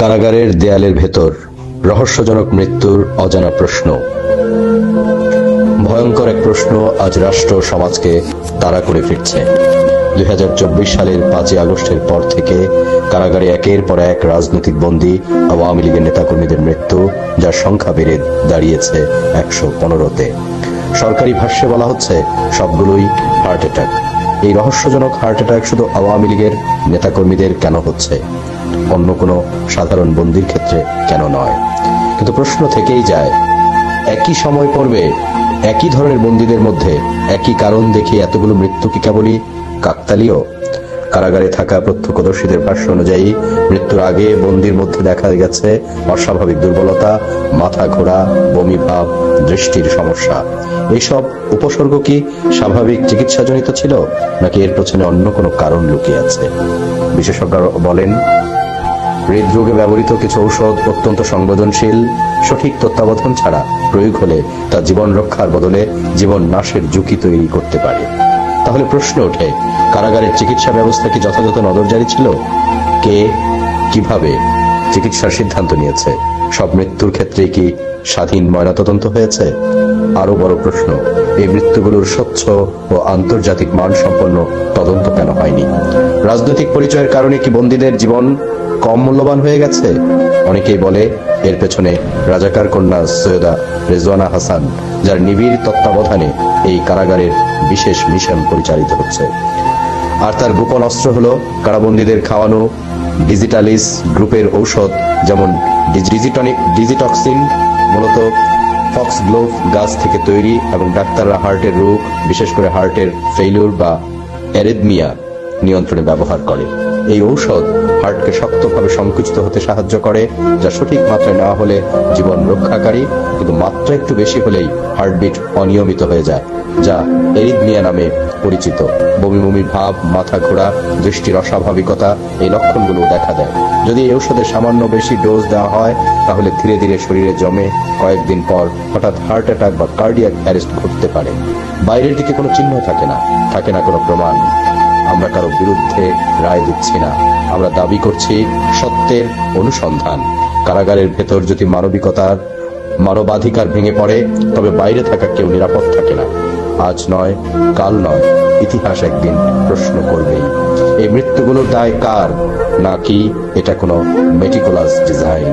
কারাগারের দেয়ালের ভেতর রহস্যজনক মৃত্যুর অজানা প্রশ্ন। ভয়ঙ্কর এক প্রশ্ন আজ রাষ্ট্র সমাজকে তাড়া করে ফিরছে। 2024 সালের 5 আগস্টের পর থেকে কারাগারে একের পর এক রাজনৈতিক বন্দী, আওয়ামী লীগের নেতাকর্মীদের মৃত্যু, যার সংখ্যা বেড়ে দাঁড়িয়েছে 115-তে। সরকারি ভাষ্যে বলা হচ্ছে সবগুলোই হার্ট অ্যাটাক। এই রহস্যজনক হার্ট অ্যাটাক শুধু আওয়ামী লীগের নেতাকর্মীদের কেন হচ্ছে, অন্য কোনো সাধারণ বন্দীর ক্ষেত্রে কেন নয়? কিন্তু প্রশ্ন থেকেই যায়, একই সময় পর্বে একই ধরনের বন্দীদের মধ্যে একই কারণ দেখিয়ে এতগুলো মৃত্যু কি কেবলই কাকতালীয়? কারাগারে থাকা প্রত্যক্ষদর্শীদের ভাষ্য অনুযায়ী মৃত্যুর আগে বন্দীর মধ্যে দেখা গেছে অস্বাভাবিক দুর্বলতা, মাথা ঘোরা, বমি ভাব, দৃষ্টির সমস্যা। এইসব উপসর্গ কি স্বাভাবিক চিকিৎসাজনিত ছিল, নাকি এর পেছনে অন্য কোনো কারণ লুকিয়ে আছে? বিশেষজ্ঞরা বলেন, হৃদরোগে ব্যবহৃত কিছু ঔষধ অত্যন্ত সংবেদনশীল। সঠিক তত্ত্বাবধান ছাড়া প্রয়োগ হলে তা জীবন রক্ষার বদলে জীবন নাশের ঝুঁকি তৈরি করতে পারে। তাহলে প্রশ্ন ওঠে, কারাগারের চিকিৎসা ব্যবস্থা কি যথাযথ নজরদারি ছিল? কে কিভাবে চিকিৎসার সিদ্ধান্ত নিয়েছে? সব মৃত্যুর ক্ষেত্রে কি স্বাধীন ময়নাতদন্ত হয়েছে? আরো বড় প্রশ্ন, এই মৃত্যুগুলোর স্বচ্ছ ও আন্তর্জাতিক মানসম্পন্ন তদন্ত কেন হয়নি? রাজনৈতিক পরিচয়ের কারণে কি বন্দীদের জীবন কম মূল্যবান হয়ে গেছে? অনেকেই বলে এর পেছনে রাজাকার কন্যা সৈয়দা রেজওয়ানা হাসান, যার নিবিড় তত্ত্বাবধানে এই কারাগারের বিশেষ মিশন পরিচালিত হচ্ছে। আর তার গোপন অস্ত্র হলো কারাবন্দীদের খাওয়ানো ডিজিটালিস গ্রুপের ঔষধ, যেমন ডিজিটক্সিন, মূলত ফক্সগ্লোভ গাছ থেকে তৈরি এবং ডাক্তাররা হার্টের রোগ, বিশেষ করে হার্টের ফেইলিউর বা অ্যারিথমিয়া নিয়ন্ত্রণে ব্যবহার করে। এই ঔষধ হার্টকে শক্তভাবে সংকুচিত হতে সাহায্য করে, যা সঠিক মাত্রায় নেওয়া হলে জীবন রক্ষাকারী, কিন্তু মাত্রা একটু বেশি হলেই হার্টবিট অনিয়মিত হয়ে যায়, যা অ্যারিথমিয়া নামে পরিচিত। বমি বমি ভাব, মাথা ঘোরা, দৃষ্টির অস্বাভাবিকতা, এই লক্ষণগুলো দেখা দেয়। যদি এই ঔষধের সামান্য বেশি ডোজ দেওয়া হয়, তাহলে ধীরে ধীরে শরীরে জমে কয়েকদিন পর হঠাৎ হার্ট অ্যাটাক বা কার্ডিয়াক অ্যারেস্ট ঘটতে পারে। বাইরের দিকে কোনো চিহ্ন থাকে না কোনো প্রমাণ। আমরা কারো বিরুদ্ধে রায় দিচ্ছি না, আমরা দাবি করছি সত্যের অনুসন্ধান। কারাগারের ভেতর যদি মানবাধিকার ভেঙে পড়ে, তবে বাইরে থাকা কেউ নিরাপদ থাকে না। আজ নয়, কাল নয়, ইতিহাস একদিন প্রশ্ন করবেই, এই মৃত্যুগুলোর দায় কার, নাকি এটা কোনো মেটিকুলাস ডিজাইন?